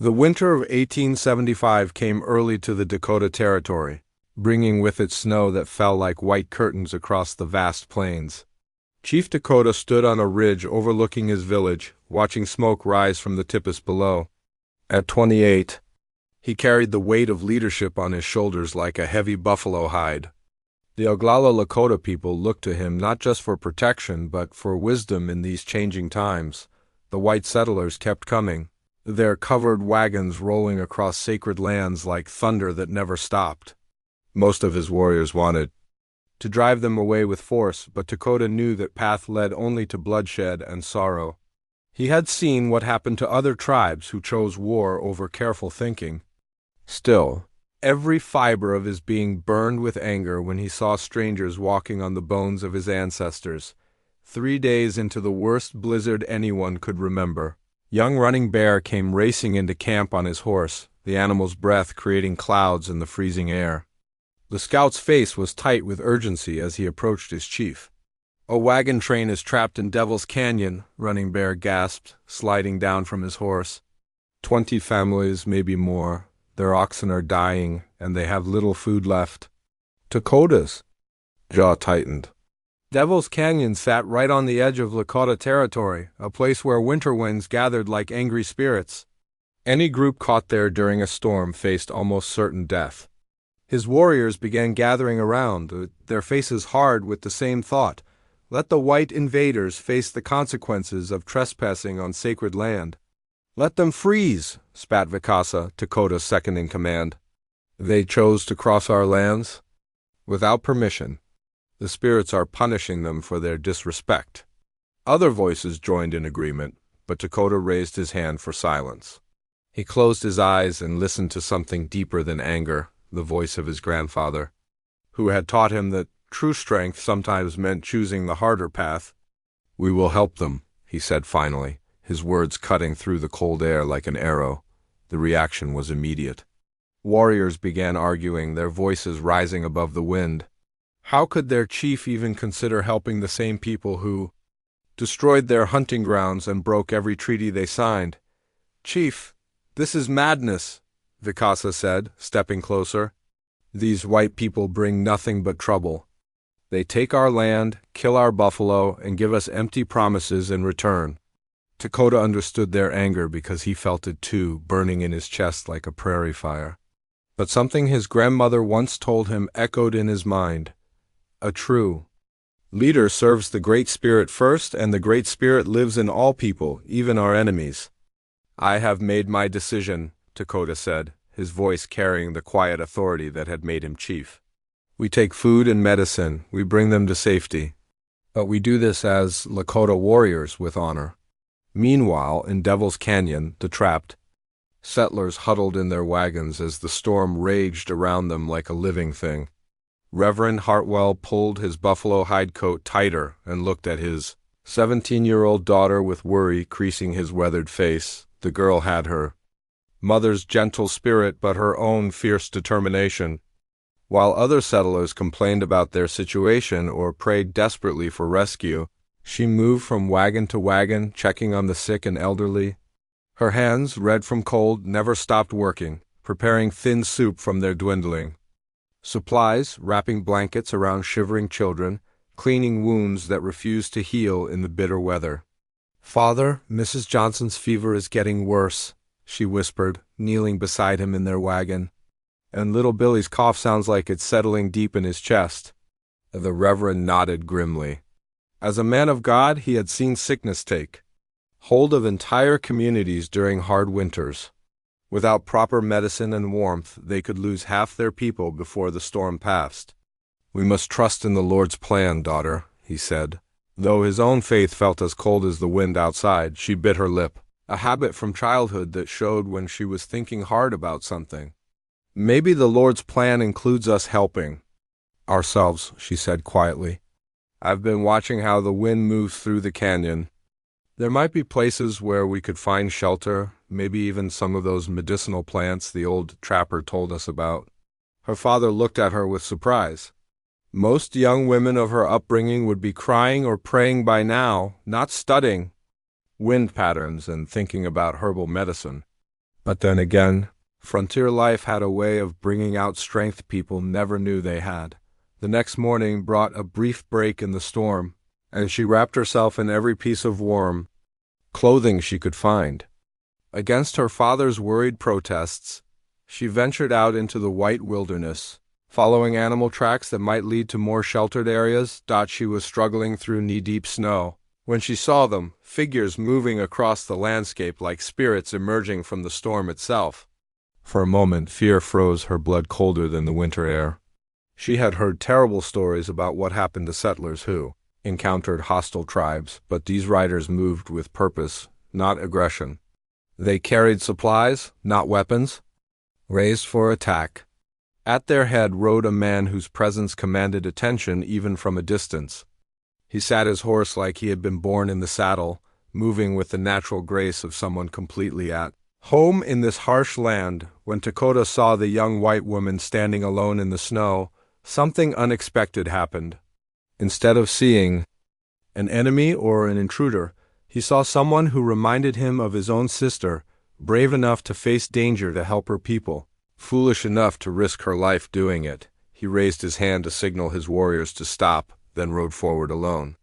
The winter of 1875 came early to the Dakota Territory, bringing with it snow that fell like white curtains across the vast plains. Chief Dakota stood on a ridge overlooking his village, watching smoke rise from the tippus below. At 28, he carried the weight of leadership on his shoulders like a heavy buffalo hide. The Oglala Lakota people looked to him not just for protection but for wisdom in these changing times. The white settlers kept coming, their covered wagons rolling across sacred lands like thunder that never stopped. Most of his warriors wanted to drive them away with force, but Dakota knew that path led only to bloodshed and sorrow. He had seen what happened to other tribes who chose war over careful thinking. Still, every fiber of his being burned with anger when he saw strangers walking on the bones of his ancestors. 3 days into the worst blizzard anyone could remember, young Running Bear came racing into camp on his horse, the animal's breath creating clouds in the freezing air. The scout's face was tight with urgency as he approached his chief. "A wagon train is trapped in Devil's Canyon," Running Bear gasped, sliding down from his horse. 20 families, maybe more. Their oxen are dying, and they have little food left. Dakota's jaw tightened. Devil's Canyon sat right on the edge of Lakota territory, a place where winter winds gathered like angry spirits. Any group caught there during a storm faced almost certain death. His warriors began gathering around, their faces hard with the same thought. Let the white invaders face the consequences of trespassing on sacred land. "Let them freeze," spat Vikasa, Dakota's second-in-command. "They chose to cross our lands without permission. The spirits are punishing them for their disrespect." Other voices joined in agreement, but Dakota raised his hand for silence. He closed his eyes and listened to something deeper than anger, the voice of his grandfather, who had taught him that true strength sometimes meant choosing the harder path. "We will help them," he said finally, his words cutting through the cold air like an arrow. The reaction was immediate. Warriors began arguing, their voices rising above the wind. How could their chief even consider helping the same people who destroyed their hunting grounds and broke every treaty they signed? "Chief, this is madness," Vikasa said, stepping closer. "These white people bring nothing but trouble. They take our land, kill our buffalo, and give us empty promises in return." Dakota understood their anger because he felt it too, burning in his chest like a prairie fire. But something his grandmother once told him echoed in his mind. A true leader serves the Great Spirit first, and the Great Spirit lives in all people, even our enemies. "I have made my decision," Dakota said, his voice carrying the quiet authority that had made him chief. "We take food and medicine, we bring them to safety. But we do this as Lakota warriors with honor." Meanwhile, in Devil's Canyon, the trapped settlers huddled in their wagons as the storm raged around them like a living thing. Reverend Hartwell pulled his buffalo hide coat tighter and looked at his 17-year-old daughter with worry creasing his weathered face. The girl had her mother's gentle spirit but her own fierce determination. While other settlers complained about their situation or prayed desperately for rescue, she moved from wagon to wagon, checking on the sick and elderly. Her hands, red from cold, never stopped working, preparing thin soup from their dwindling supplies, wrapping blankets around shivering children, cleaning wounds that refused to heal in the bitter weather. "Father, Mrs. Johnson's fever is getting worse," she whispered, kneeling beside him in their wagon. "And little Billy's cough sounds like it's settling deep in his chest." The Reverend nodded grimly. As a man of God, he had seen sickness take hold of entire communities during hard winters. Without proper medicine and warmth, they could lose half their people before the storm passed. "We must trust in the Lord's plan, daughter," he said. Though his own faith felt as cold as the wind outside, she bit her lip, a habit from childhood that showed when she was thinking hard about something. "Maybe the Lord's plan includes us helping ourselves," she said quietly. "I've been watching how the wind moves through the canyon. There might be places where we could find shelter, maybe even some of those medicinal plants the old trapper told us about." Her father looked at her with surprise. Most young women of her upbringing would be crying or praying by now, not studying wind patterns and thinking about herbal medicine. But then again, frontier life had a way of bringing out strength people never knew they had. The next morning brought a brief break in the storm, and she wrapped herself in every piece of warm clothing she could find. Against her father's worried protests, she ventured out into the white wilderness, following animal tracks that might lead to more sheltered areas. She was struggling through knee-deep snow when she saw them, figures moving across the landscape like spirits emerging from the storm itself. For a moment, fear froze her blood colder than the winter air. She had heard terrible stories about what happened to settlers who encountered hostile tribes, but these riders moved with purpose, not aggression. They carried supplies, not weapons, raised for attack. At their head rode a man whose presence commanded attention even from a distance. He sat his horse like he had been born in the saddle, moving with the natural grace of someone completely at home in this harsh land. When Lakota saw the young white woman standing alone in the snow, something unexpected happened. Instead of seeing an enemy or an intruder, he saw someone who reminded him of his own sister, brave enough to face danger to help her people, foolish enough to risk her life doing it. He raised his hand to signal his warriors to stop, then rode forward alone.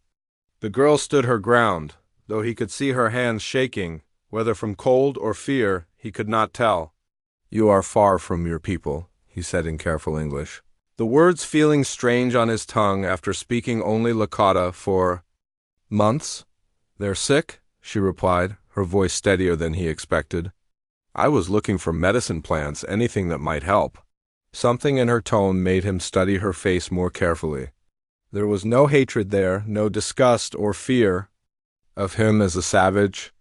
The girl stood her ground, though he could see her hands shaking, whether from cold or fear, he could not tell. "You are far from your people," he said in careful English, the words feeling strange on his tongue after speaking only Lakota for months. "They're sick," she replied, her voice steadier than he expected. "I was looking for medicine plants, anything that might help." Something in her tone made him study her face more carefully. There was no hatred there, no disgust or fear of him as a savage,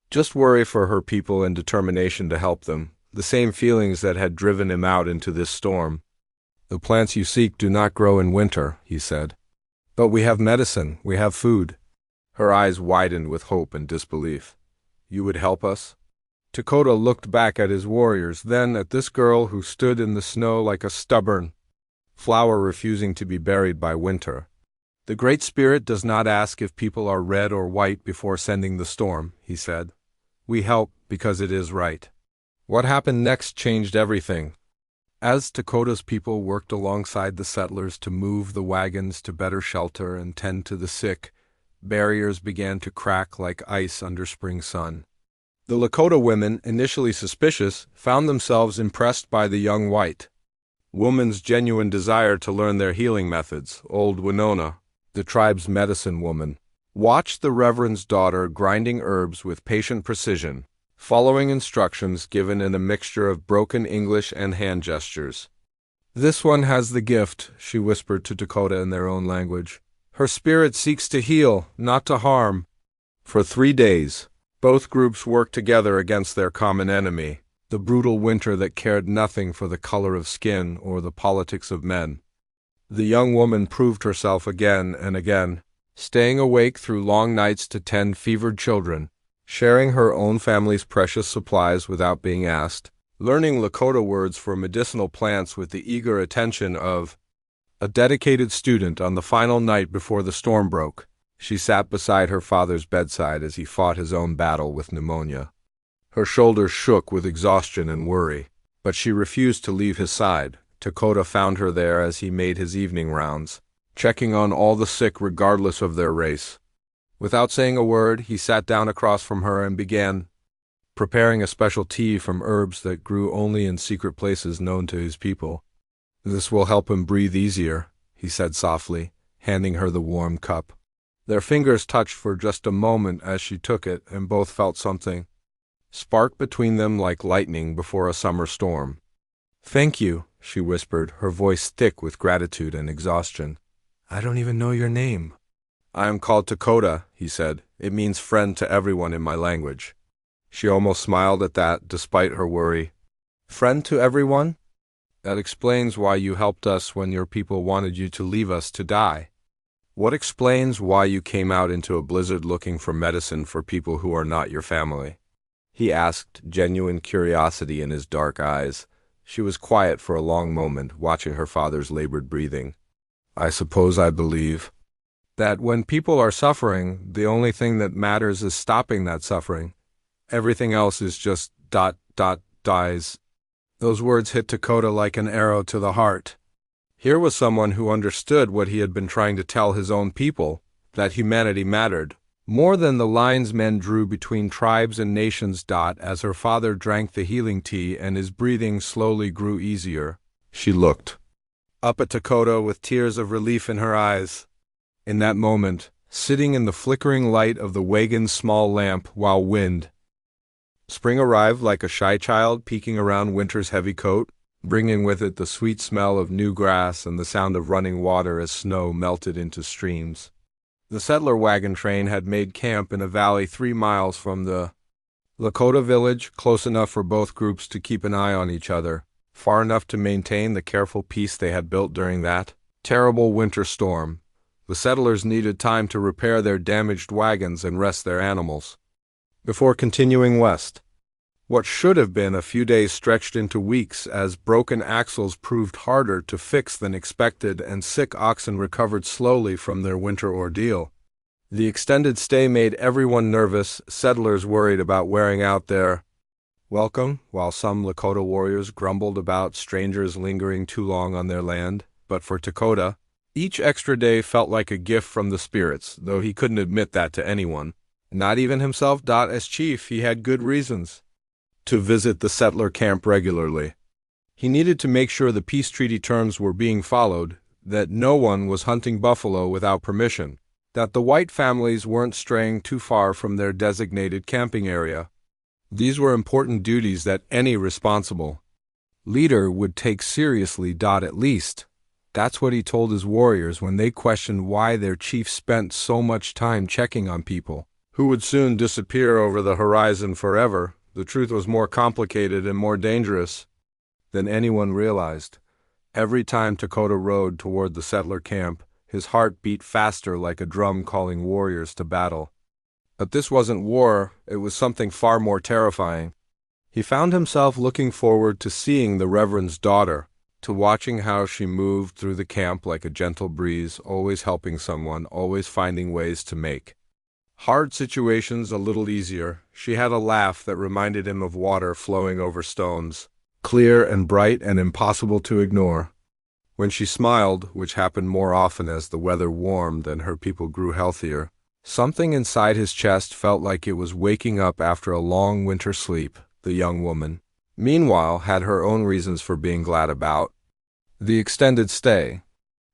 just worry for her people and determination to help them, the same feelings that had driven him out into this storm. "The plants you seek do not grow in winter," he said. "But we have medicine, we have food." Her eyes widened with hope and disbelief. "You would help us?" Lakota looked back at his warriors, then at this girl who stood in the snow like a stubborn flower refusing to be buried by winter. "The Great Spirit does not ask if people are red or white before sending the storm," he said. "We help because it is right." What happened next changed everything. As Lakota's people worked alongside the settlers to move the wagons to better shelter and tend to the sick, barriers began to crack like ice under spring sun. The Lakota women, initially suspicious, found themselves impressed by the young white woman's genuine desire to learn their healing methods. Old Winona, the tribe's medicine woman, watched the reverend's daughter grinding herbs with patient precision, following instructions given in a mixture of broken English and hand gestures. "This one has the gift," she whispered to Lakota in their own language. "Her spirit seeks to heal, not to harm." For 3 days, both groups worked together against their common enemy, the brutal winter that cared nothing for the color of skin or the politics of men. The young woman proved herself again and again, staying awake through long nights to tend fevered children, sharing her own family's precious supplies without being asked, learning Lakota words for medicinal plants with the eager attention of a dedicated student. On the final night before the storm broke, she sat beside her father's bedside as he fought his own battle with pneumonia. Her shoulders shook with exhaustion and worry, but she refused to leave his side. Lakota found her there as he made his evening rounds, checking on all the sick regardless of their race. Without saying a word, he sat down across from her and began preparing a special tea from herbs that grew only in secret places known to his people. "This will help him breathe easier," he said softly, handing her the warm cup. Their fingers touched for just a moment as she took it, and both felt something spark between them like lightning before a summer storm. "Thank you," she whispered, her voice thick with gratitude and exhaustion. "I don't even know your name." "I am called Lakota," he said. "It means friend to everyone in my language." She almost smiled at that, despite her worry. "Friend to everyone? That explains why you helped us when your people wanted you to leave us to die. What explains why you came out into a blizzard looking for medicine for people who are not your family?" He asked, genuine curiosity in his dark eyes. She was quiet for a long moment, watching her father's labored breathing. "I suppose I believe that when people are suffering, the only thing that matters is stopping that suffering. Everything else is just ... dies. Those words hit Dakota like an arrow to the heart. Here was someone who understood what he had been trying to tell his own people, that humanity mattered, more than the lines men drew between tribes and nations. As her father drank the healing tea and his breathing slowly grew easier, she looked up at Dakota with tears of relief in her eyes. In that moment, sitting in the flickering light of the wagon's small lamp while spring arrived like a shy child peeking around winter's heavy coat, bringing with it the sweet smell of new grass and the sound of running water as snow melted into streams. The settler wagon train had made camp in a valley 3 miles from the Lakota village, close enough for both groups to keep an eye on each other, far enough to maintain the careful peace they had built during that terrible winter storm. The settlers needed time to repair their damaged wagons and rest their animals before continuing west. What should have been a few days stretched into weeks as broken axles proved harder to fix than expected and sick oxen recovered slowly from their winter ordeal. The extended stay made everyone nervous, settlers worried about wearing out their welcome, while some Lakota warriors grumbled about strangers lingering too long on their land. But for Dakota, each extra day felt like a gift from the spirits, though he couldn't admit that to anyone, not even himself. As chief, he had good reasons to visit the settler camp regularly. He needed to make sure the peace treaty terms were being followed, that no one was hunting buffalo without permission, that the white families weren't straying too far from their designated camping area. These were important duties that any responsible leader would take seriously. At least, that's what he told his warriors when they questioned why their chief spent so much time checking on people who would soon disappear over the horizon forever. The truth was more complicated and more dangerous than anyone realized. Every time Dakota rode toward the settler camp, his heart beat faster like a drum calling warriors to battle. But this wasn't war, it was something far more terrifying. He found himself looking forward to seeing the Reverend's daughter, to watching how she moved through the camp like a gentle breeze, always helping someone, always finding ways to make hard situations a little easier. She had a laugh that reminded him of water flowing over stones, clear and bright and impossible to ignore. When she smiled, which happened more often as the weather warmed and her people grew healthier, something inside his chest felt like it was waking up after a long winter sleep. The young woman, meanwhile, had her own reasons for being glad about the extended stay.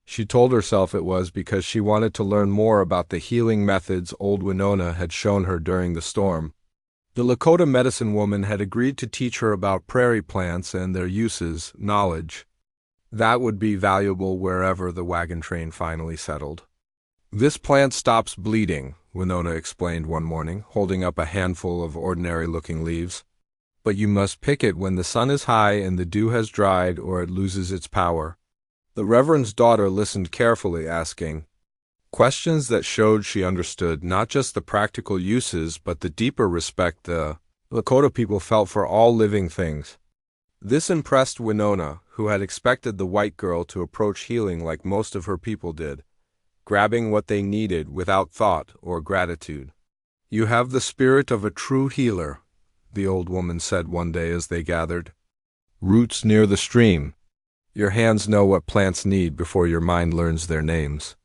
She told herself it was because she wanted to learn more about the healing methods old Winona had shown her during the storm. The Lakota medicine woman had agreed to teach her about prairie plants and their uses, knowledge that would be valuable wherever the wagon train finally settled. "This plant stops bleeding," Winona explained one morning, holding up a handful of ordinary-looking leaves. "But you must pick it when the sun is high and the dew has dried, or it loses its power." The Reverend's daughter listened carefully, asking questions that showed she understood not just the practical uses but the deeper respect the Lakota people felt for all living things. This impressed Winona, who had expected the white girl to approach healing like most of her people did, grabbing what they needed without thought or gratitude. "You have the spirit of a true healer," the old woman said one day as they gathered. "Roots near the stream. Your hands know what plants need before your mind learns their names."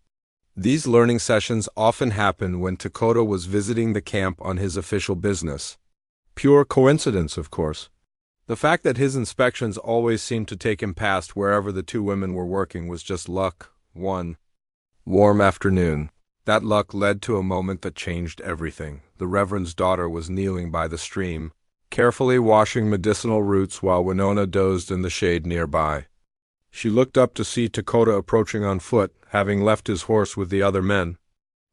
These learning sessions often happened when Dakota was visiting the camp on his official business. Pure coincidence, of course. The fact that his inspections always seemed to take him past wherever the two women were working was just luck. One warm afternoon, that luck led to a moment that changed everything. The Reverend's daughter was kneeling by the stream, carefully washing medicinal roots while Winona dozed in the shade nearby. She looked up to see Dakota approaching on foot, having left his horse with the other men.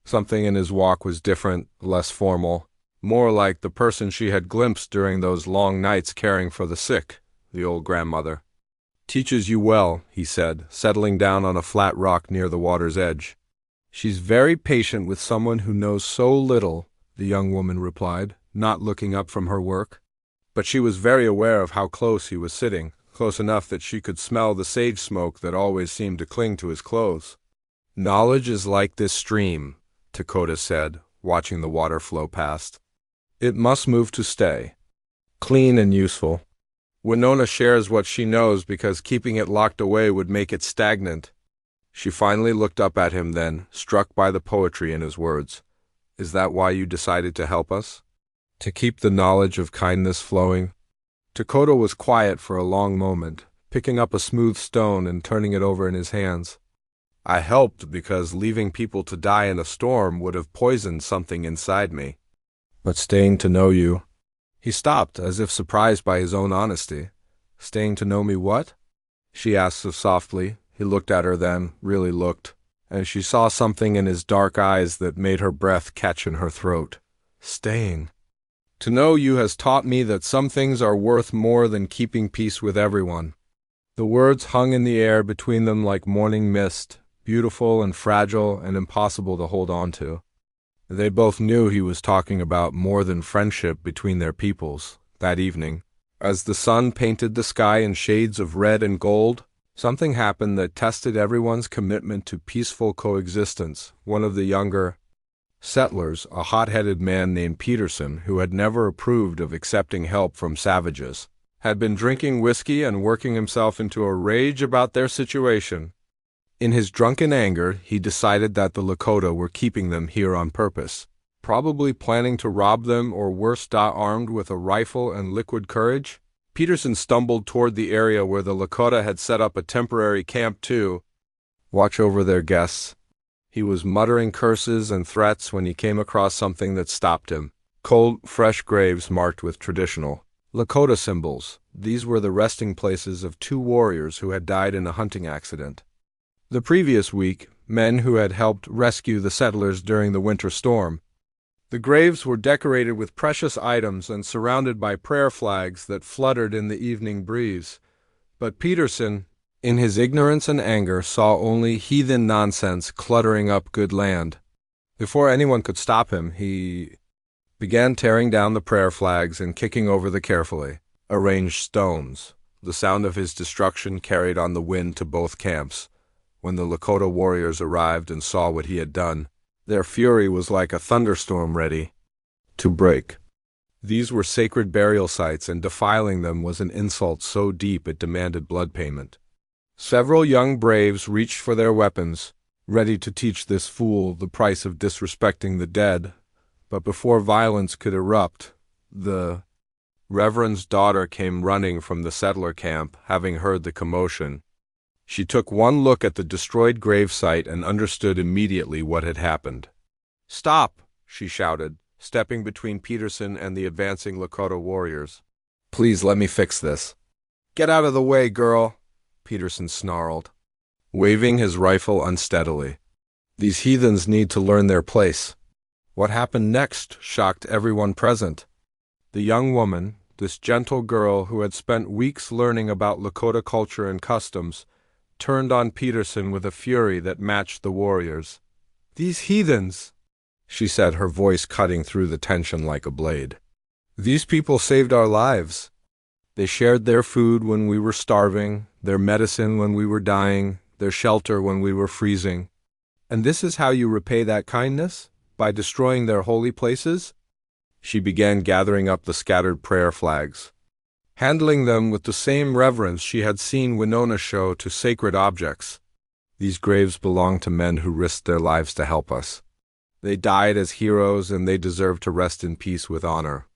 Something in his walk was different, less formal, more like the person she had glimpsed during those long nights caring for the sick, the old grandmother. "Teaches you well," he said, settling down on a flat rock near the water's edge. "She's very patient with someone who knows so little," the young woman replied, not looking up from her work. But she was very aware of how close he was sitting, close enough that she could smell the sage smoke that always seemed to cling to his clothes. "Knowledge is like this stream," Dakota said, watching the water flow past. "It must move to stay. Clean and useful. Winona shares what she knows because keeping it locked away would make it stagnant. She finally looked up at him then, struck by the poetry in his words. Is that why you decided to help us? To keep the knowledge of kindness flowing? Dakota was quiet for a long moment, picking up a smooth stone and turning it over in his hands. I helped because leaving people to die in a storm would have poisoned something inside me. But staying to know you... He stopped, as if surprised by his own honesty. Staying to know me what? She asked so softly. He looked at her then, really looked, and she saw something in his dark eyes that made her breath catch in her throat. Staying. To know you has taught me that some things are worth more than keeping peace with everyone. The words hung in the air between them like morning mist, beautiful and fragile and impossible to hold on to. They both knew he was talking about more than friendship between their peoples. That evening, as the sun painted the sky in shades of red and gold, something happened that tested everyone's commitment to peaceful coexistence. One of the younger settlers, a hot-headed man named Peterson, who had never approved of accepting help from savages, had been drinking whiskey and working himself into a rage about their situation. In his drunken anger, he decided that the Lakota were keeping them here on purpose, probably planning to rob them or worse, armed with a rifle and liquid courage. Peterson stumbled toward the area where the Lakota had set up a temporary camp to watch over their guests. He was muttering curses and threats when he came across something that stopped him. Cold, fresh graves marked with traditional Lakota symbols. These were the resting places of 2 warriors who had died in a hunting accident. The previous week, men who had helped rescue the settlers during the winter storm. The graves were decorated with precious items and surrounded by prayer flags that fluttered in the evening breeze. But Peterson, in his ignorance and anger, saw only heathen nonsense cluttering up good land. Before anyone could stop him, he began tearing down the prayer flags and kicking over the carefully arranged stones. The sound of his destruction carried on the wind to both camps. When the Lakota warriors arrived and saw what he had done, their fury was like a thunderstorm ready to break. These were sacred burial sites, and defiling them was an insult so deep it demanded blood payment. Several young braves reached for their weapons, ready to teach this fool the price of disrespecting the dead. But before violence could erupt, the Reverend's daughter came running from the settler camp, having heard the commotion. She took one look at the destroyed gravesite and understood immediately what had happened. "Stop!" she shouted, stepping between Peterson and the advancing Lakota warriors. "Please let me fix this." "Get out of the way, girl," Peterson snarled, waving his rifle unsteadily. "These heathens need to learn their place." What happened next shocked everyone present. The young woman, this gentle girl who had spent weeks learning about Lakota culture and customs, turned on Peterson with a fury that matched the warriors. "These heathens," she said, her voice cutting through the tension like a blade. "These people saved our lives. They shared their food when we were starving, their medicine when we were dying, their shelter when we were freezing. And this is how you repay that kindness? By destroying their holy places?" She began gathering up the scattered prayer flags, handling them with the same reverence she had seen Winona show to sacred objects. "These graves belong to men who risked their lives to help us. They died as heroes, and they deserve to rest in peace with honor."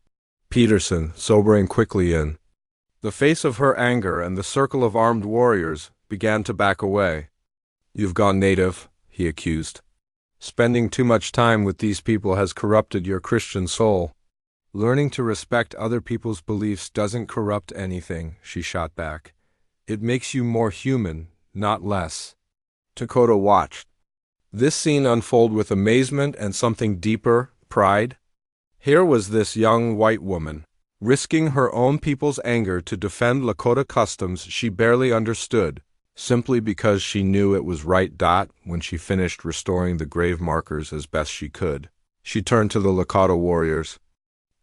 Peterson, sobering quickly in the face of her anger and the circle of armed warriors, began to back away. "You've gone native," he accused. "Spending too much time with these people has corrupted your Christian soul." "Learning to respect other people's beliefs doesn't corrupt anything," she shot back. "It makes you more human, not less." Dakota watched this scene unfold with amazement and something deeper, pride. Here was this young white woman, risking her own people's anger to defend Lakota customs she barely understood, simply because she knew it was right. When she finished restoring the grave markers as best she could, she turned to the Lakota warriors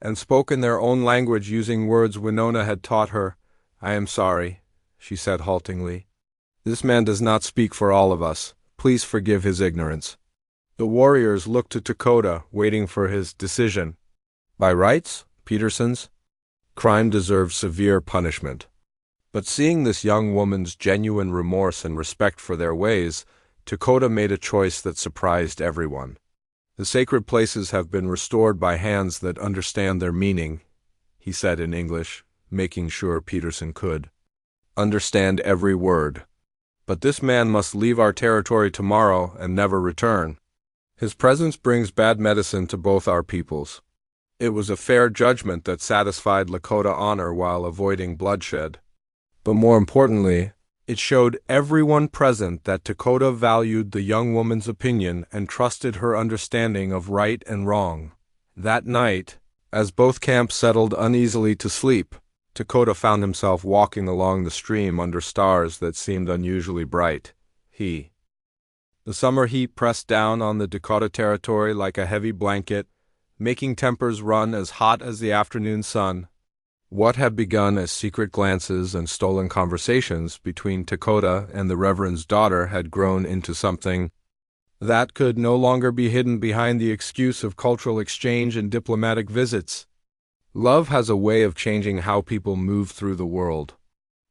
and spoke in their own language using words Winona had taught her. "I am sorry," she said haltingly. "This man does not speak for all of us. Please forgive his ignorance." The warriors looked to Dakota, waiting for his decision. By rights, Peterson's crime deserved severe punishment. But seeing this young woman's genuine remorse and respect for their ways, Lakota made a choice that surprised everyone. "The sacred places have been restored by hands that understand their meaning," he said in English, making sure Peterson could understand every word. "But this man must leave our territory tomorrow and never return. His presence brings bad medicine to both our peoples." It was a fair judgment that satisfied Lakota honor while avoiding bloodshed. But more importantly, it showed everyone present that Lakota valued the young woman's opinion and trusted her understanding of right and wrong. That night, as both camps settled uneasily to sleep, Lakota found himself walking along the stream under stars that seemed unusually bright. The summer heat pressed down on the Lakota territory like a heavy blanket, making tempers run as hot as the afternoon sun. What had begun as secret glances and stolen conversations between Lakota and the Reverend's daughter had grown into something that could no longer be hidden behind the excuse of cultural exchange and diplomatic visits. Love has a way of changing how people move through the world.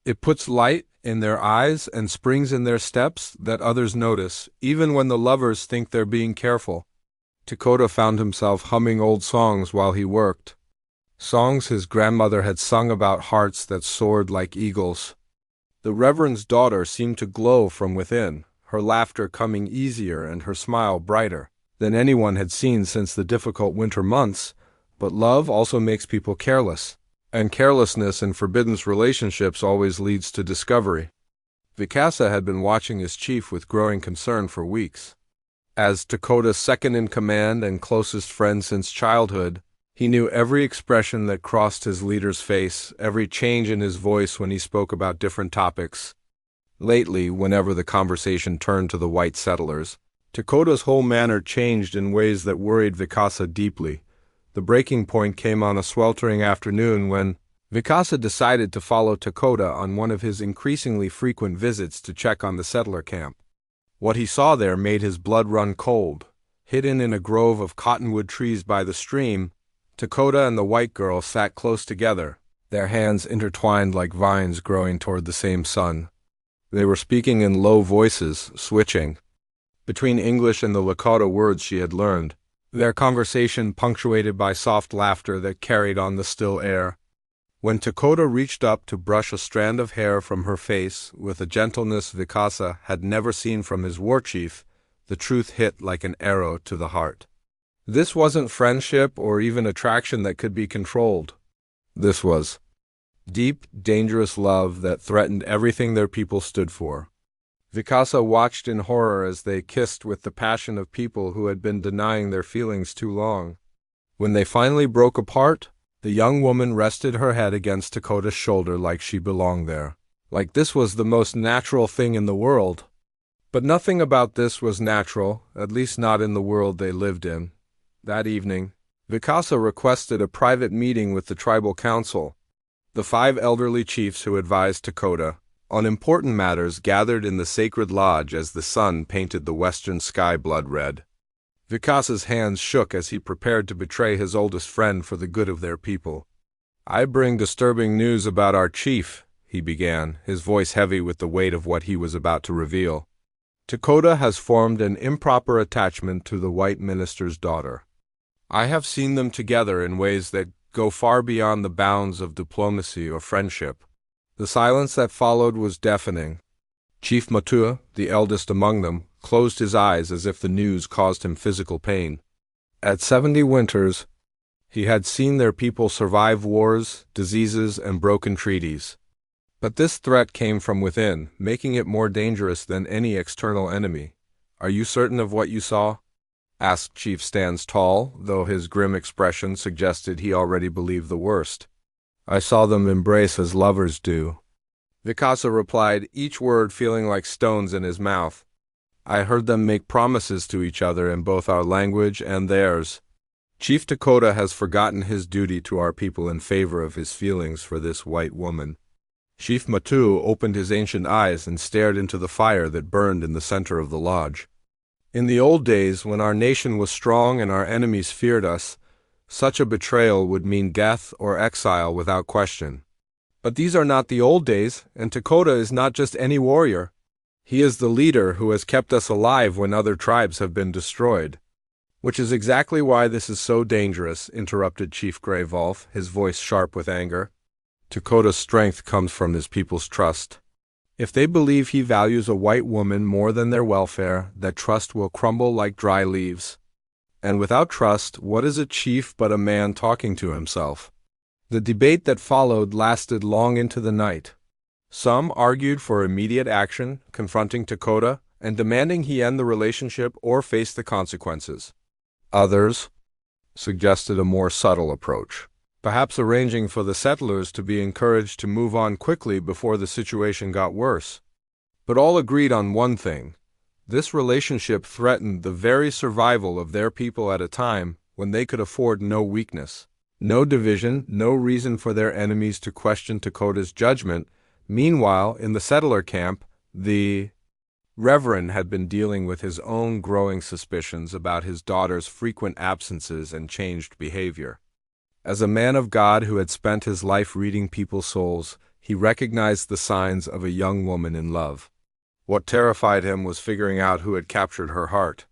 It puts light in their eyes and springs in their steps that others notice, even when the lovers think they're being careful. Lakota found himself humming old songs while he worked. Songs his grandmother had sung about hearts that soared like eagles. The Reverend's daughter seemed to glow from within, her laughter coming easier and her smile brighter than anyone had seen since the difficult winter months. But love also makes people careless, and carelessness in forbidden relationships always leads to discovery. Lakota had been watching his chief with growing concern for weeks. As Lakota's second-in-command and closest friend since childhood, he knew every expression that crossed his leader's face, every change in his voice when he spoke about different topics. Lately, whenever the conversation turned to the white settlers, Lakota's whole manner changed in ways that worried Lakota deeply. The breaking point came on a sweltering afternoon when Lakota decided to follow Lakota on one of his increasingly frequent visits to check on the settler camp. What he saw there made his blood run cold. Hidden in a grove of cottonwood trees by the stream, Lakota and the white girl sat close together, their hands intertwined like vines growing toward the same sun. They were speaking in low voices, switching between English and the Lakota words she had learned, their conversation punctuated by soft laughter that carried on the still air. When Lakota reached up to brush a strand of hair from her face with a gentleness Lakota had never seen from his war chief, the truth hit like an arrow to the heart. This wasn't friendship or even attraction that could be controlled. This was deep, dangerous love that threatened everything their people stood for. Lakota watched in horror as they kissed with the passion of people who had been denying their feelings too long. When they finally broke apart, the young woman rested her head against Lakota's shoulder like she belonged there, like this was the most natural thing in the world. But nothing about this was natural, at least not in the world they lived in. That evening, Lakota requested a private meeting with the tribal council. The 5 elderly chiefs who advised Lakota on important matters gathered in the sacred lodge as the sun painted the western sky blood red. Lakota's hands shook as he prepared to betray his oldest friend for the good of their people. "I bring disturbing news about our chief," he began, his voice heavy with the weight of what he was about to reveal. "Lakota has formed an improper attachment to the white minister's daughter. I have seen them together in ways that go far beyond the bounds of diplomacy or friendship." The silence that followed was deafening. Chief Matua, the eldest among them, closed his eyes as if the news caused him physical pain. At 70 winters, he had seen their people survive wars, diseases, and broken treaties. But this threat came from within, making it more dangerous than any external enemy. "Are you certain of what you saw?" asked Chief Stans Tall, though his grim expression suggested he already believed the worst. "I saw them embrace as lovers do," Lakota replied, each word feeling like stones in his mouth. "I heard them make promises to each other in both our language and theirs. Chief Lakota has forgotten his duty to our people in favor of his feelings for this white woman." Chief Matu opened his ancient eyes and stared into the fire that burned in the center of the lodge. "In the old days, when our nation was strong and our enemies feared us, such a betrayal would mean death or exile without question. But these are not the old days, and Lakota is not just any warrior. He is the leader who has kept us alive when other tribes have been destroyed. Which is exactly why this is so dangerous, interrupted Chief Gray Wolf, his voice sharp with anger. Lakota's strength comes from his people's trust. If they believe he values a white woman more than their welfare, that trust will crumble like dry leaves. And without trust, what is a chief but a man talking to himself? The debate that followed lasted long into the night. Some argued for immediate action, confronting Lakota and demanding he end the relationship or face the consequences. Others suggested a more subtle approach, perhaps arranging for the settlers to be encouraged to move on quickly before the situation got worse. But all agreed on one thing. This relationship threatened the very survival of their people at a time when they could afford no weakness. No division, no reason for their enemies to question Lakota's judgment. Meanwhile, in the settler camp, the Reverend had been dealing with his own growing suspicions about his daughter's frequent absences and changed behavior. As a man of God who had spent his life reading people's souls, he recognized the signs of a young woman in love. What terrified him was figuring out who had captured her heart.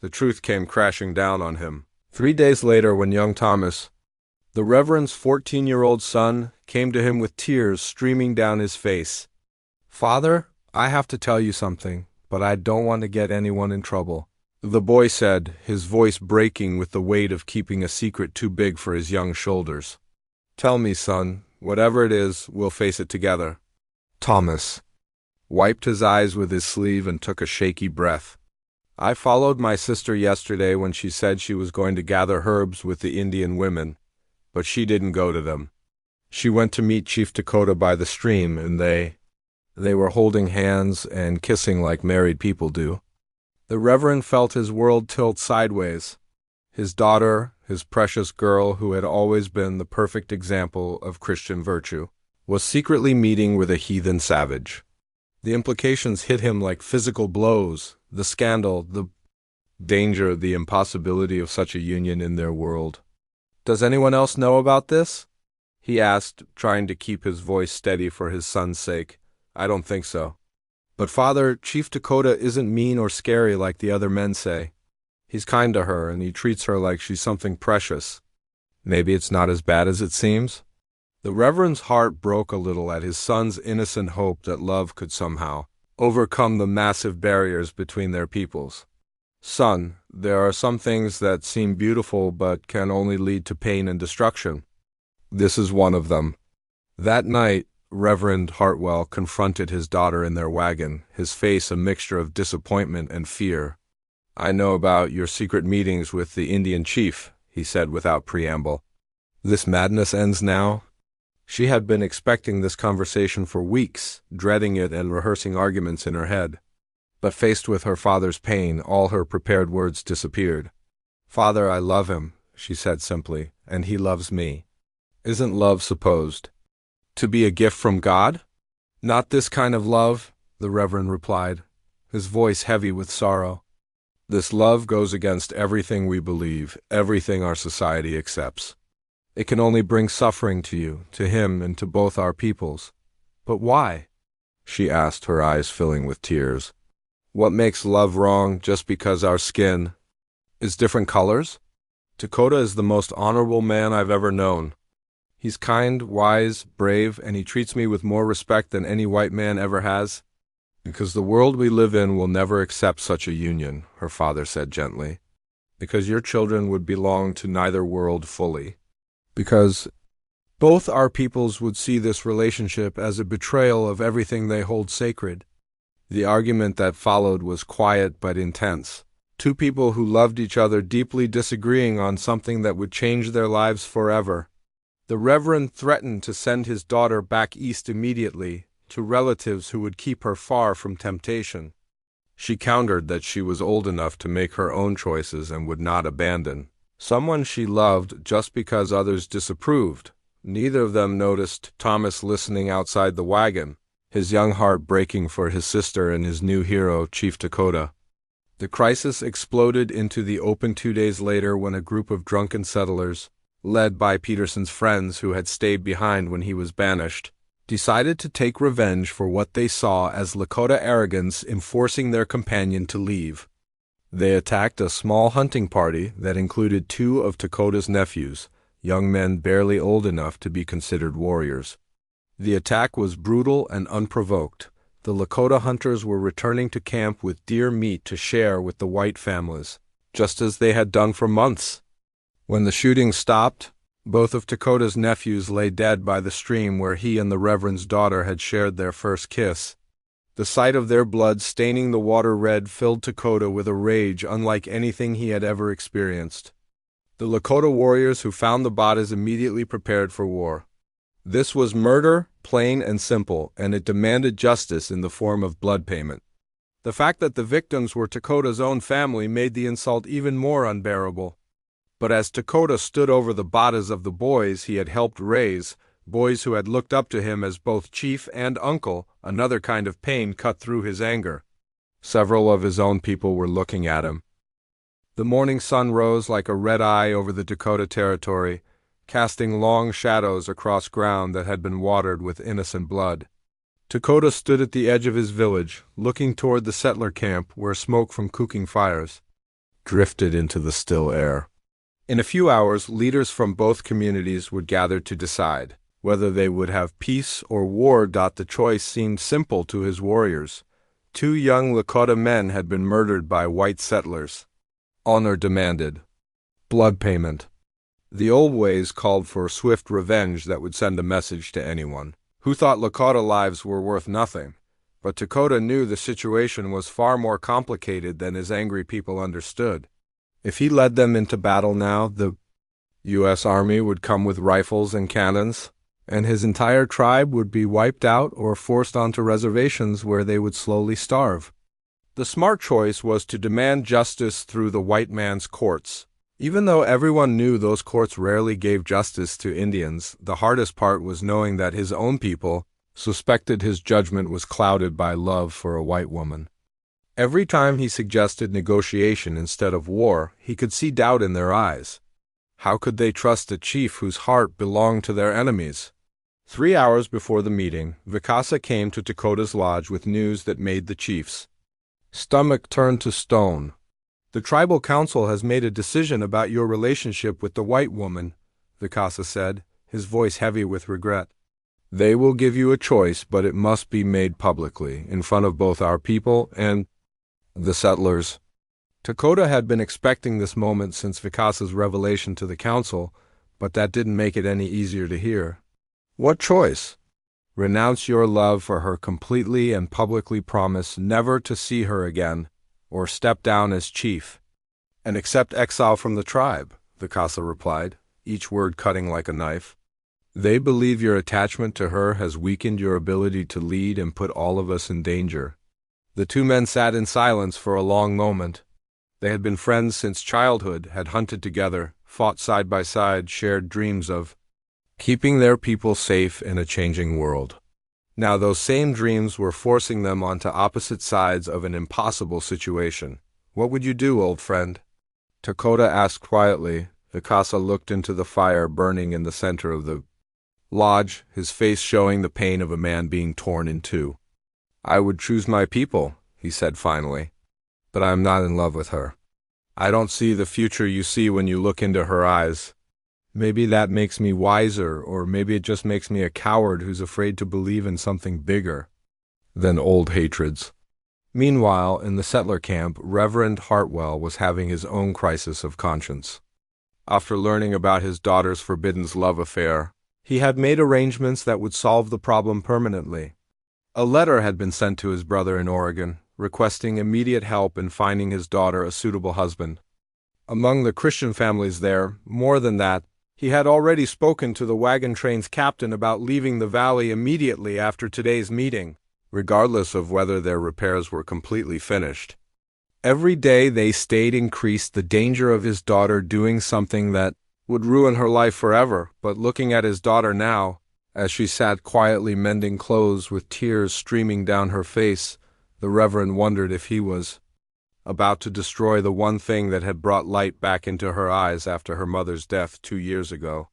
The truth came crashing down on him. 3 days later, when young Thomas, the Reverend's 14-year-old son, came to him with tears streaming down his face. "Father, I have to tell you something, but I don't want to get anyone in trouble," the boy said, his voice breaking with the weight of keeping a secret too big for his young shoulders. "Tell me, son, whatever it is, we'll face it together." Thomas wiped his eyes with his sleeve and took a shaky breath. "I followed my sister yesterday when she said she was going to gather herbs with the Indian women, but she didn't go to them. She went to meet Chief Lakota by the stream, and they were holding hands and kissing like married people do." The Reverend felt his world tilt sideways. His daughter, his precious girl who had always been the perfect example of Christian virtue, was secretly meeting with a heathen savage. The implications hit him like physical blows, the scandal, the danger, the impossibility of such a union in their world. "Does anyone else know about this?" he asked, trying to keep his voice steady for his son's sake. "I don't think so." "But Father, Chief Lakota isn't mean or scary like the other men say. He's kind to her, and he treats her like she's something precious. Maybe it's not as bad as it seems?" The Reverend's heart broke a little at his son's innocent hope that love could somehow overcome the massive barriers between their peoples. "Son, there are some things that seem beautiful but can only lead to pain and destruction. This is one of them." That night, Reverend Hartwell confronted his daughter in their wagon, his face a mixture of disappointment and fear. "I know about your secret meetings with the Indian chief," he said without preamble. "This madness ends now?" She had been expecting this conversation for weeks, dreading it and rehearsing arguments in her head. But faced with her father's pain, all her prepared words disappeared. "Father, I love him," she said simply, "and he loves me." "Isn't love supposed to be a gift from God?" "Not this kind of love," the Reverend replied, his voice heavy with sorrow. "This love goes against everything we believe, everything our society accepts. It can only bring suffering to you, to him, and to both our peoples." "But why?" she asked, her eyes filling with tears. "What makes love wrong just because our skin is different colors? Lakota is the most honorable man I've ever known. He's kind, wise, brave, and he treats me with more respect than any white man ever has." "Because the world we live in will never accept such a union," her father said gently. "Because your children would belong to neither world fully. Because both our peoples would see this relationship as a betrayal of everything they hold sacred." The argument that followed was quiet but intense. Two people who loved each other deeply disagreeing on something that would change their lives forever. The Reverend threatened to send his daughter back east immediately, to relatives who would keep her far from temptation. She countered that she was old enough to make her own choices and would not abandon someone she loved just because others disapproved. Neither of them noticed Thomas listening outside the wagon, his young heart breaking for his sister and his new hero, Chief Lakota. The crisis exploded into the open 2 days later when a group of drunken settlers, led by Peterson's friends who had stayed behind when he was banished, decided to take revenge for what they saw as Lakota arrogance in forcing their companion to leave. They attacked a small hunting party that included 2 of Dakota's nephews, young men barely old enough to be considered warriors. The attack was brutal and unprovoked. The Lakota hunters were returning to camp with deer meat to share with the white families, just as they had done for months. When the shooting stopped, both of Dakota's nephews lay dead by the stream where he and the Reverend's daughter had shared their first kiss. The sight of their blood staining the water red filled Dakota with a rage unlike anything he had ever experienced. The Lakota warriors who found the bodies immediately prepared for war. This was murder, plain and simple, and it demanded justice in the form of blood payment. The fact that the victims were Dakota's own family made the insult even more unbearable. But as Dakota stood over the bodies of the boys he had helped raise, boys who had looked up to him as both chief and uncle, another kind of pain cut through his anger. Several of his own people were looking at him. The morning sun rose like a red eye over the Dakota territory, casting long shadows across ground that had been watered with innocent blood. Dakota stood at the edge of his village, looking toward the settler camp where smoke from cooking fires drifted into the still air. In a few hours, leaders from both communities would gather to decide whether they would have peace or war. The choice seemed simple to his warriors. 2 young Lakota men had been murdered by white settlers. Honor demanded blood payment. The old ways called for swift revenge that would send a message to anyone who thought Lakota lives were worth nothing. But Dakota knew the situation was far more complicated than his angry people understood. If he led them into battle now, the U.S. Army would come with rifles and cannons, and his entire tribe would be wiped out or forced onto reservations where they would slowly starve. The smart choice was to demand justice through the white man's courts. Even though everyone knew those courts rarely gave justice to Indians, the hardest part was knowing that his own people suspected his judgment was clouded by love for a white woman. Every time he suggested negotiation instead of war, he could see doubt in their eyes. How could they trust a chief whose heart belonged to their enemies? 3 hours before the meeting, Vikasa came to Dakota's lodge with news that made the chief's stomach turn to stone. The tribal council has made a decision about your relationship with the white woman, Vikasa said, his voice heavy with regret. They will give you a choice, but it must be made publicly, in front of both our people and the settlers. Dakota had been expecting this moment since Vikasa's revelation to the council, but that didn't make it any easier to hear. What choice? Renounce your love for her completely and publicly promise never to see her again, or step down as chief, and accept exile from the tribe, Vikasa replied, each word cutting like a knife. They believe your attachment to her has weakened your ability to lead and put all of us in danger. The 2 men sat in silence for a long moment. They had been friends since childhood, had hunted together, fought side by side, shared dreams of keeping their people safe in a changing world. Now those same dreams were forcing them onto opposite sides of an impossible situation. What would you do, old friend? Dakota asked quietly. Vikasa looked into the fire burning in the center of the lodge, his face showing the pain of a man being torn in 2. I would choose my people, he said finally, but I am not in love with her. I don't see the future you see when you look into her eyes. Maybe that makes me wiser, or maybe it just makes me a coward who's afraid to believe in something bigger than old hatreds. Meanwhile, in the settler camp, Reverend Hartwell was having his own crisis of conscience. After learning about his daughter's forbidden love affair, he had made arrangements that would solve the problem permanently. A letter had been sent to his brother in Oregon, requesting immediate help in finding his daughter a suitable husband. Among the Christian families there, more than that, he had already spoken to the wagon train's captain about leaving the valley immediately after today's meeting, regardless of whether their repairs were completely finished. Every day they stayed increased the danger of his daughter doing something that would ruin her life forever. But looking at his daughter now, as she sat quietly mending clothes with tears streaming down her face, the Reverend wondered if he was about to destroy the one thing that had brought light back into her eyes after her mother's death 2 years ago.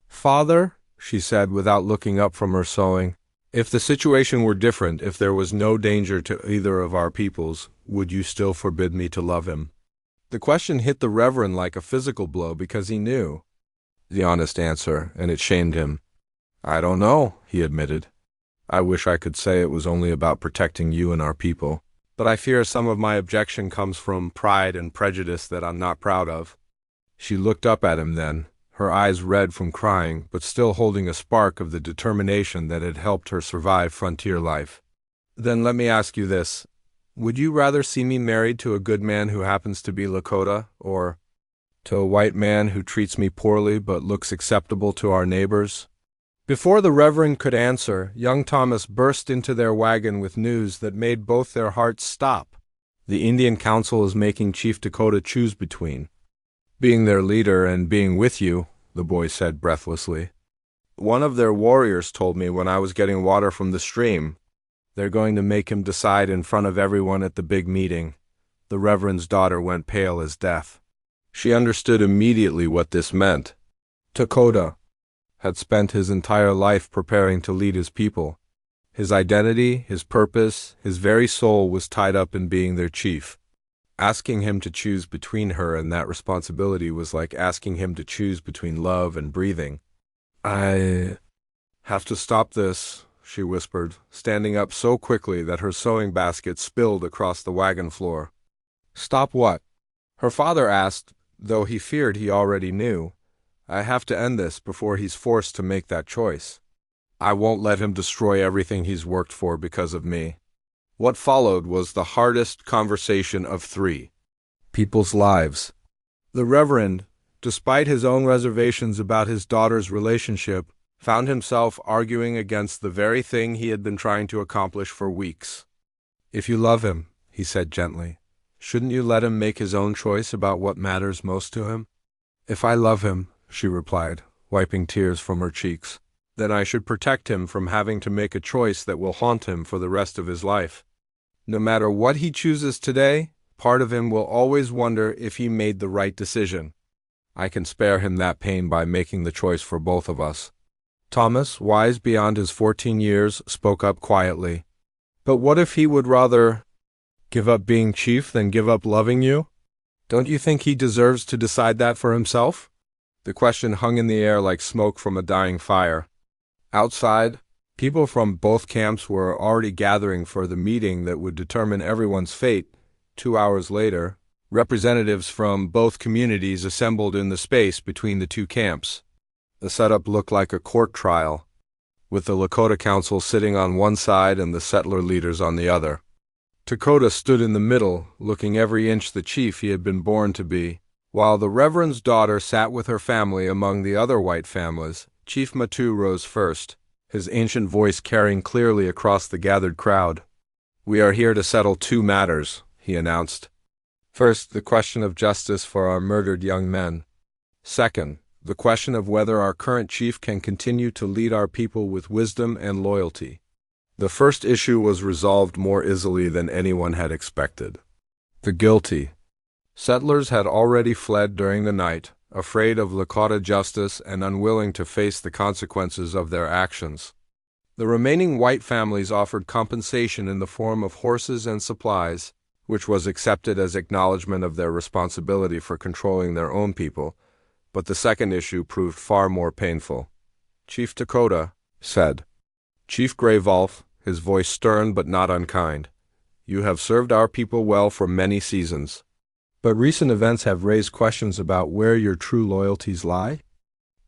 Father, she said without looking up from her sewing, If the situation were different, if there was no danger to either of our peoples, would you still forbid me to love him? The question hit the Reverend like a physical blow because he knew the honest answer, and it shamed him. I don't know, he admitted. I wish I could say it was only about protecting you and our people, but I fear some of my objection comes from pride and prejudice that I'm not proud of. She looked up at him then, her eyes red from crying, but still holding a spark of the determination that had helped her survive frontier life. Then let me ask you this. Would you rather see me married to a good man who happens to be Lakota, or to a white man who treats me poorly but looks acceptable to our neighbors? Before the Reverend could answer, young Thomas burst into their wagon with news that made both their hearts stop. The Indian Council is making Chief Dakota choose between being their leader and being with you, the boy said breathlessly. One of their warriors told me when I was getting water from the stream. They're going to make him decide in front of everyone at the big meeting. The Reverend's daughter went pale as death. She understood immediately what this meant. Dakota had spent his entire life preparing to lead his people. His identity, his purpose, his very soul was tied up in being their chief. Asking him to choose between her and that responsibility was like asking him to choose between love and breathing. I have to stop this, she whispered, standing up so quickly that her sewing basket spilled across the wagon floor. Stop what? Her father asked, though he feared he already knew. I have to end this before he's forced to make that choice. I won't let him destroy everything he's worked for because of me. What followed was the hardest conversation of three. People's lives. The Reverend, despite his own reservations about his daughter's relationship, found himself arguing against the very thing he had been trying to accomplish for weeks. If you love him, he said gently, shouldn't you let him make his own choice about what matters most to him? If I love him, she replied, wiping tears from her cheeks, then I should protect him from having to make a choice that will haunt him for the rest of his life. No matter what he chooses today, part of him will always wonder if he made the right decision. I can spare him that pain by making the choice for both of us. Thomas, wise beyond his 14 years, spoke up quietly. But what if he would rather give up being chief than give up loving you? Don't you think he deserves to decide that for himself? The question hung in the air like smoke from a dying fire. Outside, people from both camps were already gathering for the meeting that would determine everyone's fate. 2 hours later, representatives from both communities assembled in the space between the two camps. The setup looked like a court trial, with the Lakota Council sitting on one side and the settler leaders on the other. Dakota stood in the middle, looking every inch the chief he had been born to be, while the Reverend's daughter sat with her family among the other white families. Chief Matu rose first, his ancient voice carrying clearly across the gathered crowd. We are here to settle two matters, he announced. First, the question of justice for our murdered young men. Second, the question of whether our current chief can continue to lead our people with wisdom and loyalty. The first issue was resolved more easily than anyone had expected. The guilty. Settlers had already fled during the night, afraid of Lakota justice and unwilling to face the consequences of their actions. The remaining white families offered compensation in the form of horses and supplies, which was accepted as acknowledgement of their responsibility for controlling their own people. But the second issue proved far more painful. Chief Dakota said, Chief Gray Wolf, his voice stern but not unkind, you have served our people well for many seasons. But recent events have raised questions about where your true loyalties lie.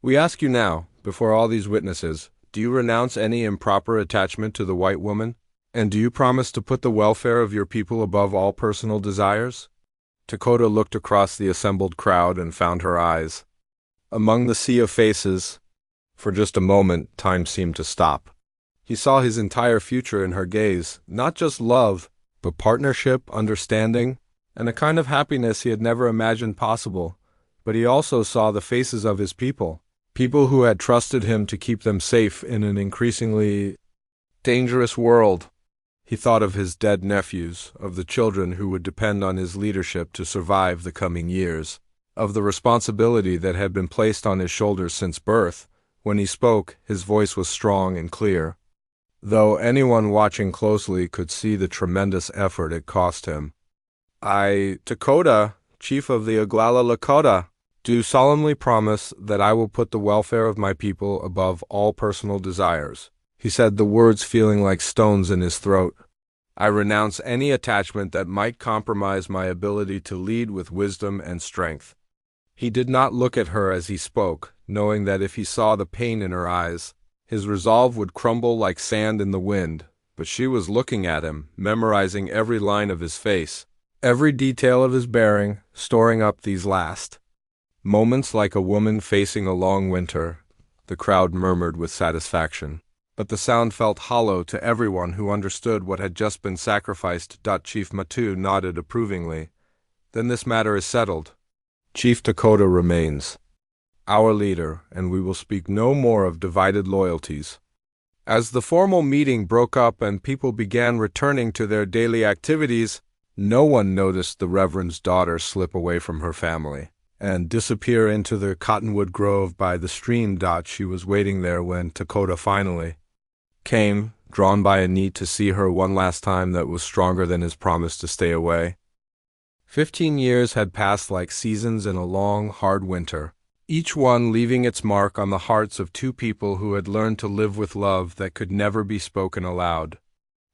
We ask you now, before all these witnesses, do you renounce any improper attachment to the white woman? And do you promise to put the welfare of your people above all personal desires? Dakota looked across the assembled crowd and found her eyes. Among the sea of faces, for just a moment, time seemed to stop. He saw his entire future in her gaze, not just love, but partnership, understanding, and a kind of happiness he had never imagined possible. But he also saw the faces of his people, people who had trusted him to keep them safe in an increasingly dangerous world. He thought of his dead nephews, of the children who would depend on his leadership to survive the coming years, of the responsibility that had been placed on his shoulders since birth. When he spoke, his voice was strong and clear. though anyone watching closely could see the tremendous effort it cost him. I, Dakota, chief of the Oglala Lakota, do solemnly promise that I will put the welfare of my people above all personal desires. He said, the words feeling like stones in his throat. I renounce any attachment that might compromise my ability to lead with wisdom and strength. He did not look at her as he spoke, knowing that if he saw the pain in her eyes, his resolve would crumble like sand in the wind, but she was looking at him, memorizing every line of his face, every detail of his bearing, storing up these last moments like a woman facing a long winter. The crowd murmured with satisfaction, but the sound felt hollow to everyone who understood what had just been sacrificed. Chief Matu nodded approvingly. Then this matter is settled. Chief Dakota remains our leader, and we will speak no more of divided loyalties. As the formal meeting broke up and people began returning to their daily activities, no one noticed the Reverend's daughter slip away from her family and disappear into the cottonwood grove by the stream. She was waiting there when Dakota finally came, drawn by a need to see her one last time that was stronger than his promise to stay away. 15 years had passed like seasons in a long, hard winter, each one leaving its mark on the hearts of two people who had learned to live with love that could never be spoken aloud.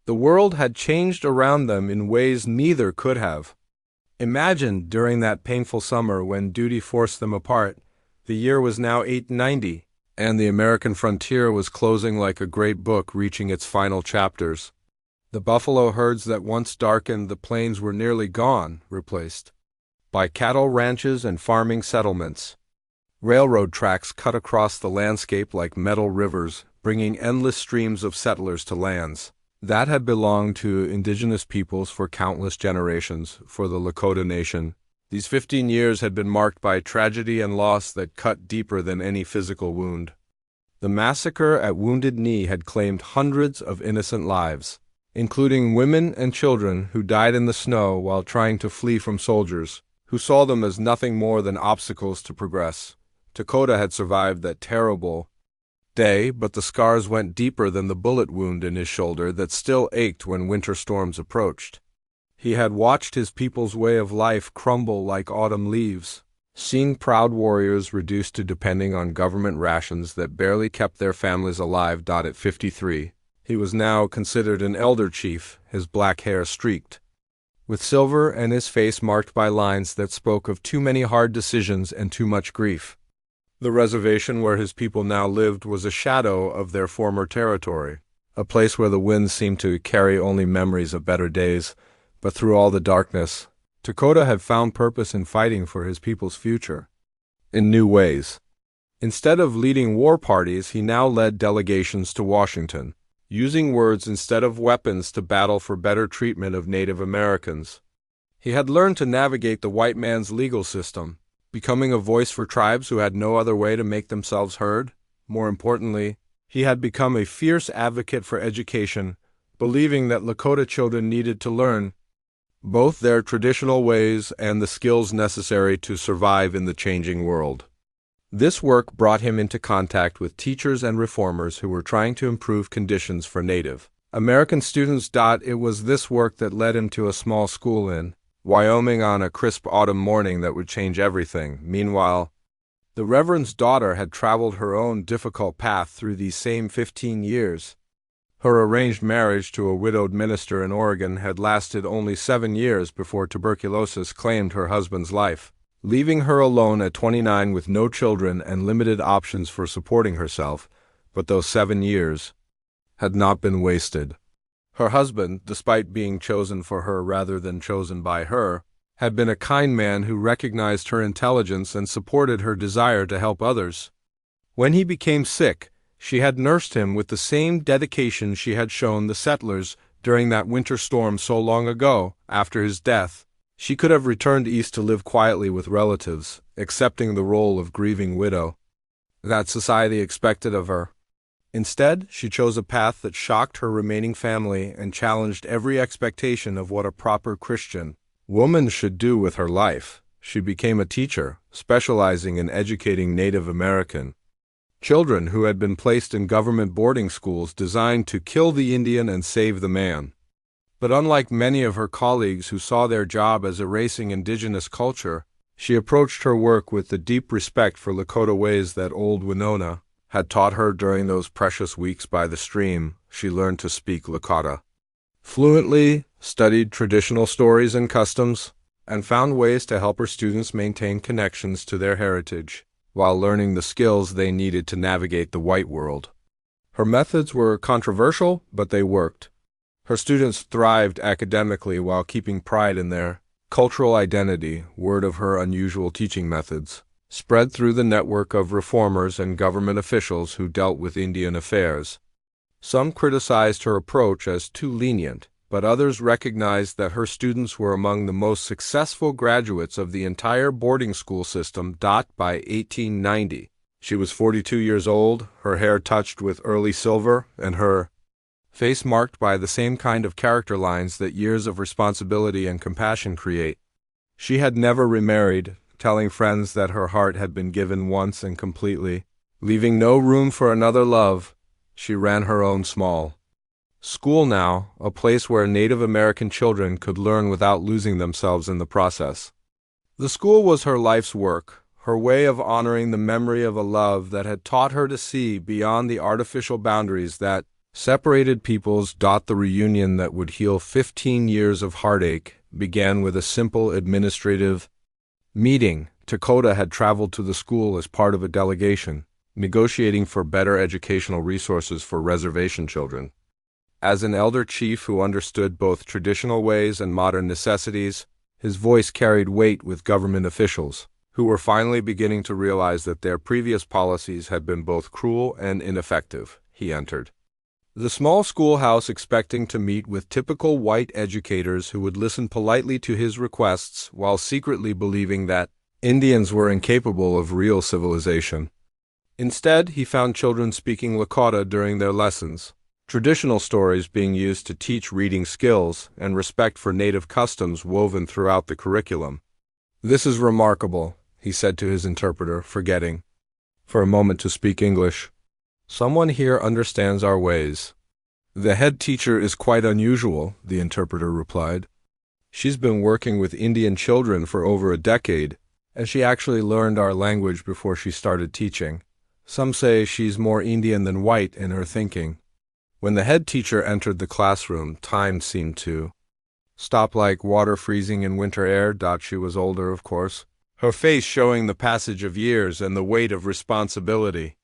The world had changed around them in ways neither could have imagined during that painful summer when duty forced them apart. The year was now 890, and the American frontier was closing like a great book reaching its final chapters. The buffalo herds that once darkened the plains were nearly gone, replaced by cattle ranches and farming settlements. Railroad tracks cut across the landscape like metal rivers, bringing endless streams of settlers to lands that had belonged to indigenous peoples for countless generations. For the Lakota Nation, these 15 years had been marked by tragedy and loss that cut deeper than any physical wound. The massacre at Wounded Knee had claimed hundreds of innocent lives, including women and children who died in the snow while trying to flee from soldiers, who saw them as nothing more than obstacles to progress. Dakota had survived that terrible day, but the scars went deeper than the bullet wound in his shoulder that still ached when winter storms approached. He had watched his people's way of life crumble like autumn leaves, seen proud warriors reduced to depending on government rations that barely kept their families alive. At 53, he was now considered an elder chief, his black hair streaked with silver and his face marked by lines that spoke of too many hard decisions and too much grief. The reservation where his people now lived was a shadow of their former territory, a place where the winds seemed to carry only memories of better days. But through all the darkness, Dakota had found purpose in fighting for his people's future in new ways. Instead of leading war parties, he now led delegations to Washington, using words instead of weapons to battle for better treatment of Native Americans. He had learned to navigate the white man's legal system, becoming a voice for tribes who had no other way to make themselves heard. More importantly, he had become a fierce advocate for education, believing that Lakota children needed to learn both their traditional ways and the skills necessary to survive in the changing world. This work brought him into contact with teachers and reformers who were trying to improve conditions for Native American students. It was this work that led him to a small school in Wyoming on a crisp autumn morning that would change everything. Meanwhile, the Reverend's daughter had traveled her own difficult path through these same 15 years. Her arranged marriage to a widowed minister in Oregon had lasted only 7 years before tuberculosis claimed her husband's life, leaving her alone at 29 with no children and limited options for supporting herself. But those 7 years had not been wasted. Her husband, despite being chosen for her rather than chosen by her, had been a kind man who recognized her intelligence and supported her desire to help others. When he became sick, she had nursed him with the same dedication she had shown the settlers during that winter storm so long ago. After his death, she could have returned east to live quietly with relatives, accepting the role of grieving widow that society expected of her. Instead, she chose a path that shocked her remaining family and challenged every expectation of what a proper Christian woman should do with her life. She became a teacher, specializing in educating Native American children who had been placed in government boarding schools designed to kill the Indian and save the man. But unlike many of her colleagues who saw their job as erasing indigenous culture, she approached her work with the deep respect for Lakota ways that old Winona had taught her during those precious weeks by the stream. She learned to speak Lakota fluently, studied traditional stories and customs, and found ways to help her students maintain connections to their heritage while learning the skills they needed to navigate the white world. Her methods were controversial, but they worked. Her students thrived academically while keeping pride in their cultural identity. Word of her unusual teaching methods spread through the network of reformers and government officials who dealt with Indian affairs. Some criticized her approach as too lenient, but others recognized that her students were among the most successful graduates of the entire boarding school system. By 1890, she was 42 years old, her hair touched with early silver, and her face marked by the same kind of character lines that years of responsibility and compassion create. She had never remarried, telling friends that her heart had been given once and completely, leaving no room for another love. She ran her own small school now, a place where Native American children could learn without losing themselves in the process. The school was her life's work, her way of honoring the memory of a love that had taught her to see beyond the artificial boundaries that separated peoples. The reunion that would heal 15 years of heartache began with a simple administrative meeting. Lakota had traveled to the school as part of a delegation, negotiating for better educational resources for reservation children. As an elder chief who understood both traditional ways and modern necessities, his voice carried weight with government officials, who were finally beginning to realize that their previous policies had been both cruel and ineffective. He entered the small schoolhouse expecting to meet with typical white educators who would listen politely to his requests while secretly believing that Indians were incapable of real civilization. Instead, he found children speaking Lakota during their lessons, traditional stories being used to teach reading skills, and respect for native customs woven throughout the curriculum. "This is remarkable," he said to his interpreter, forgetting for a moment to speak English. "Someone here understands our ways." "The head teacher is quite unusual," the interpreter replied. "She's been working with Indian children for over a decade, and she actually learned our language before she started teaching. Some say she's more Indian than white in her thinking." When the head teacher entered the classroom, time seemed to stop like water freezing in winter air. She was older, of course, her face showing the passage of years and the weight of responsibility.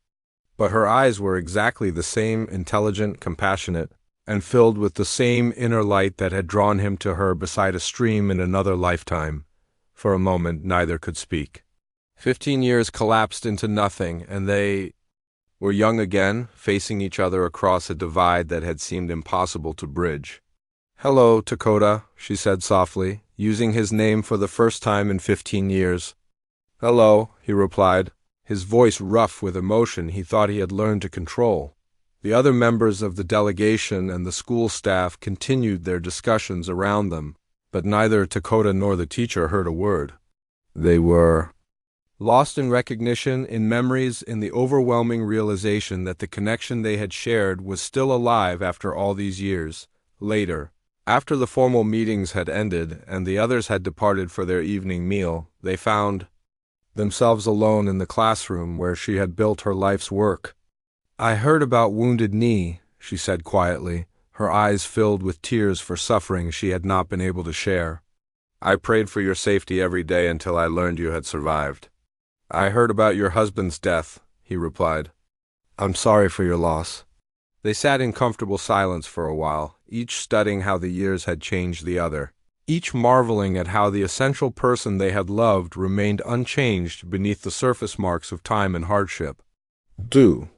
But her eyes were exactly the same, intelligent, compassionate, and filled with the same inner light that had drawn him to her beside a stream in another lifetime. For a moment, neither could speak. 15 years collapsed into nothing, and they were young again, facing each other across a divide that had seemed impossible to bridge. "Hello, Lakota," she said softly, using his name for the first time in 15 years. "Hello," he replied, his voice rough with emotion he thought he had learned to control. The other members of the delegation and the school staff continued their discussions around them, but neither Lakota nor the teacher heard a word. They were lost in recognition, in memories, in the overwhelming realization that the connection they had shared was still alive after all these years. Later, after the formal meetings had ended and the others had departed for their evening meal, they found themselves alone in the classroom where she had built her life's work. "I heard about Wounded Knee," she said quietly, her eyes filled with tears for suffering she had not been able to share. "I prayed for your safety every day until I learned you had survived." "I heard about your husband's death," he replied. "I'm sorry for your loss." They sat in comfortable silence for a while, each studying how the years had changed the other, each marveling at how the essential person they had loved remained unchanged beneath the surface marks of time and hardship. "Do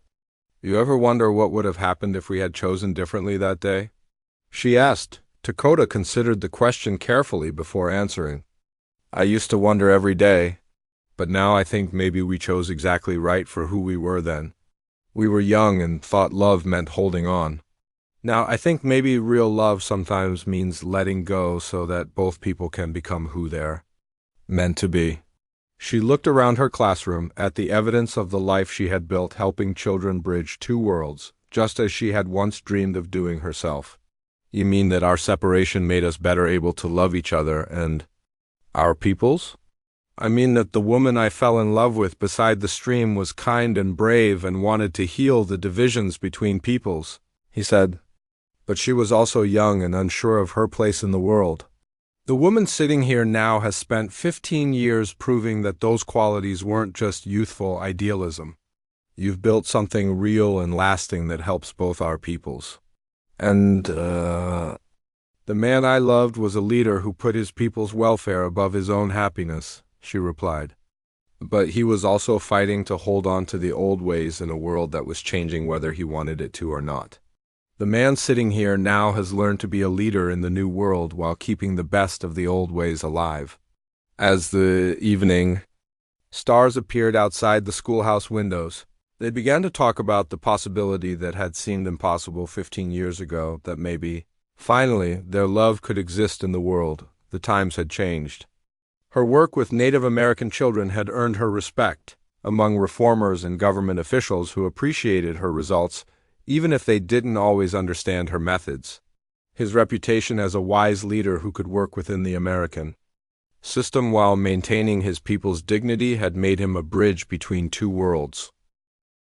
you ever wonder what would have happened if we had chosen differently that day?" she asked. Lakota considered the question carefully before answering. "I used to wonder every day. But now I think maybe we chose exactly right for who we were then. We were young and thought love meant holding on. Now I think maybe real love sometimes means letting go so that both people can become who they're meant to be." She looked around her classroom at the evidence of the life she had built helping children bridge two worlds, just as she had once dreamed of doing herself. You mean that our separation made us better able to love each other and our peoples? I mean that the woman I fell in love with beside the stream was kind and brave and wanted to heal the divisions between peoples, he said. But she was also young and unsure of her place in the world. The woman sitting here now has spent 15 years proving that those qualities weren't just youthful idealism. You've built something real and lasting that helps both our peoples. And, the man I loved was a leader who put his people's welfare above his own happiness, she replied. But he was also fighting to hold on to the old ways in a world that was changing whether he wanted it to or not. The man sitting here now has learned to be a leader in the new world while keeping the best of the old ways alive. As the evening stars appeared outside the schoolhouse windows, they began to talk about the possibility that had seemed impossible 15 years ago, that maybe, finally, their love could exist in the world. The times had changed. Her work with Native American children had earned her respect among reformers and government officials who appreciated her results, even if they didn't always understand her methods. His reputation as a wise leader who could work within the American system while maintaining his people's dignity had made him a bridge between two worlds.